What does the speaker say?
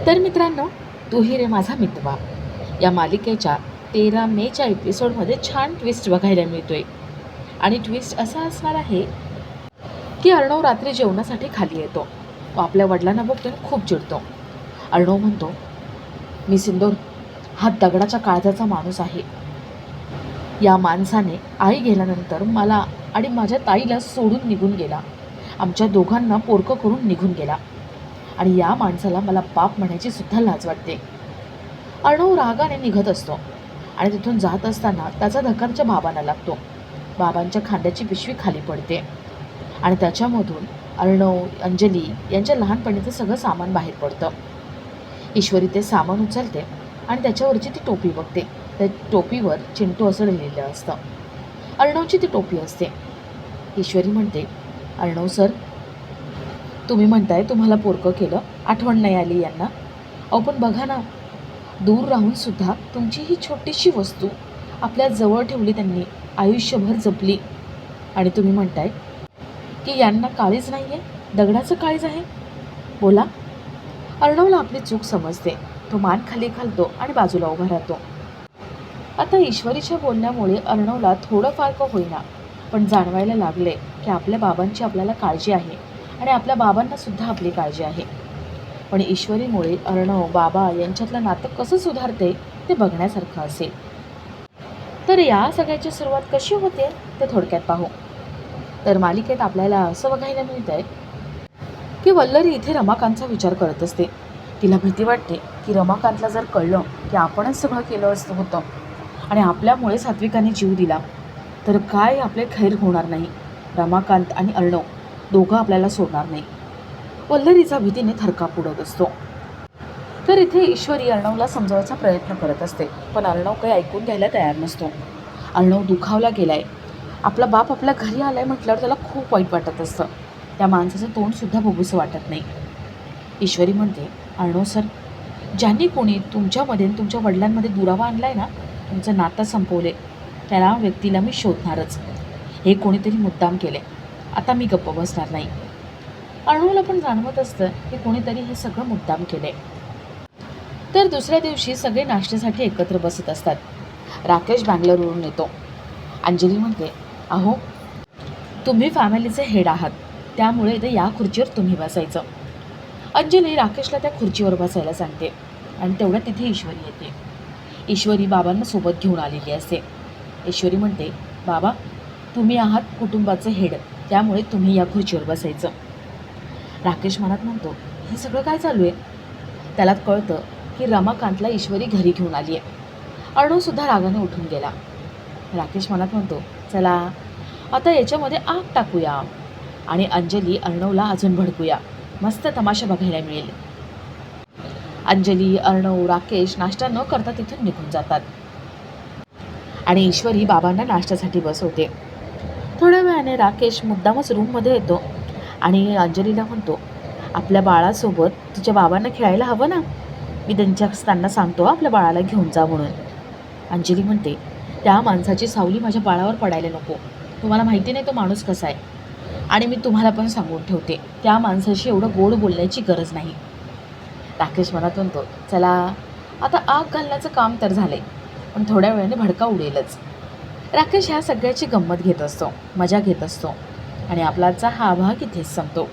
तर मित्रांनो, तू ही रे माझा मितवा या मालिकेच्या 13 मेच्या एपिसोडमध्ये छान ट्विस्ट बघायला मिळतोय. आणि ट्विस्ट असा असणार आहे की अर्णव रात्री जेवणासाठी खाली येतो. तो आपल्या वडिलांना बघतो आणि खूप चिडतो. अर्णव म्हणतो, मी सिंदूर हा दगडाच्या काळजाचा माणूस आहे. या माणसाने आई गेल्यानंतर मला आणि माझ्या ताईला सोडून निघून गेला. आमच्या दोघांना पोरकं करून निघून गेला. आणि या माणसाला मला बाप म्हणायची सुद्धा लाज वाटते. अर्णव रागाने निघत असतो आणि तिथून जात असताना त्याचा धक्का बाबांना लागतो. बाबांच्या खांद्याची पिशवी खाली पडते आणि त्याच्यामधून अर्णव, अंजली यांच्या लहानपणीचं सगळं सामान बाहेर पडतं. ईश्वरी ते सामान उचलते आणि त्याच्यावरची ती टोपी बघते. त्या टोपीवर चिंटू असं लिहिलेलं असतं. अर्णवची ती टोपी असते. ईश्वरी म्हणते, अर्णव सर, तुम्ही म्हणताय तुम्हाला पोरकं केलं, आठवण नाही आली यांना? अहो पण बघा ना, दूर राहून सुद्धा तुमची ही छोटीशी वस्तू आपल्या जवळ ठेवली त्यांनी, आयुष्यभर जपली. आणि तुम्ही म्हणताय की यांना काळीज नाही आहे, दगडाचं काळीज आहे. बोला. अर्णवला आपली चूक समजते. तो मान खाली घालतो आणि बाजूला उभा राहतो. आता ईश्वरीच्या बोलण्यामुळे अर्णवला थोडंफार का होईना पण जाणवायला लागले की आपल्या बाबांची आपल्याला काळजी आहे आणि आपल्या बाबांना सुद्धा आपली काळजी आहे. पण ईश्वरीमुळे अर्णव, बाबा यांच्यातलं नातं कसं सुधारते ते बघण्यासारखं असेल. तर या सगळ्याची सुरुवात कशी होते ते थोडक्यात पाहू. तर मालिकेत आपल्याला असं बघायला मिळतं आहे की वल्लरी इथे रमाकांतचा विचार करत असते. तिला भीती वाटते की रमाकांतला जर कळलं की आपणच सगळं केलं असतं होतं आणि आपल्यामुळे सात्विकाने जीव दिला तर काय आपले खैर होणार नाही. रमाकांत आणि अर्णव दोघं आपल्याला सोडणार नाही. वल्लरीचा भीतीने थरकाप उडत असतो. तर इथे ईश्वरी अर्णवला समजावायचा प्रयत्न करत असते पण अर्णव काही ऐकून घ्यायला तयार नसतो. अर्णव दुखावला गेलाय. आपला बाप आपल्या घरी आलाय म्हटल्यावर त्याला खूप वाईट वाटत असतं. त्या माणसाचं तोंडसुद्धा बघूसं वाटत नाही. ईश्वरी म्हणते, अर्णव सर, ज्यांनी कोणी तुमच्यामध्ये तुमच्या वडिलांमध्ये दुरावा आणलाय ना, तुमचं नातं संपवले, त्या व्यक्तीला मी शोधणारच. हे कोणीतरी मुद्दाम केले. आता मी गप्प बसणार नाही. अर्णवला पण जाणवत असतं की कोणीतरी हे सगळं मुद्दाम केले. तर दुसऱ्या दिवशी सगळे नाश्त्यासाठी एकत्र बसत असतात. राकेश बँगलोरवरून येतो. अंजली म्हणते, अहो, तुम्ही फॅमिलीचे हेड आहात, त्यामुळे इथे या खुर्चीवर तुम्ही बसायचं. अंजली राकेशला त्या खुर्चीवर बसायला सांगते आणि तेवढ्या तिथे ईश्वरी येते. ईश्वरी बाबांना सोबत घेऊन आलेली असते. ईश्वरी म्हणते, बाबा, तुम्ही आहात कुटुंबाचे हेड, त्यामुळे तुम्ही या खुर्चीवर बसायचं. राकेश मनात म्हणतो, हे सगळं काय चालू आहे? त्याला कळतं की रमाकांतला ईश्वरी घरी घेऊन आली आहे. अर्णवसुद्धा रागाने उठून गेला. राकेश मनात म्हणतो, चला आता याच्यामध्ये आग टाकूया आणि अंजली अर्णवला अजून भडकूया, मस्त तमाशा बघायला मिळेल. अंजली, अर्णव, राकेश नाश्ता न करता तिथून निघून जातात आणि ईश्वरी बाबांना नाश्त्यासाठी बसवते. थोड्या वेळाने राकेश मुद्दामच रूममध्ये येतो आणि अंजलीला म्हणतो, आपल्या बाळासोबत तुझ्या बाबांना खेळायला हवं ना, मी त्यांना सांगतो आपल्या बाळाला घेऊन जा म्हणून. अंजली म्हणते, त्या माणसाची सावली माझ्या बाळावर पडायला नको. तुम्हाला माहिती नाही तो माणूस कसा आहे. आणि मी तुम्हाला पण सांगून ठेवते, त्या माणसाशी एवढं गोड बोलण्याची गरज नाही. राकेश मनात म्हणतो, चला आता आग घालण्याचं काम तर झालं आहे, पण थोड्या वेळाने भडका उडेलच. राकेश ह्या सगळ्याची गंमत घेत असतो, मजा घेत असतो आणि आपला आजचा हा भाग इथेच संपतो.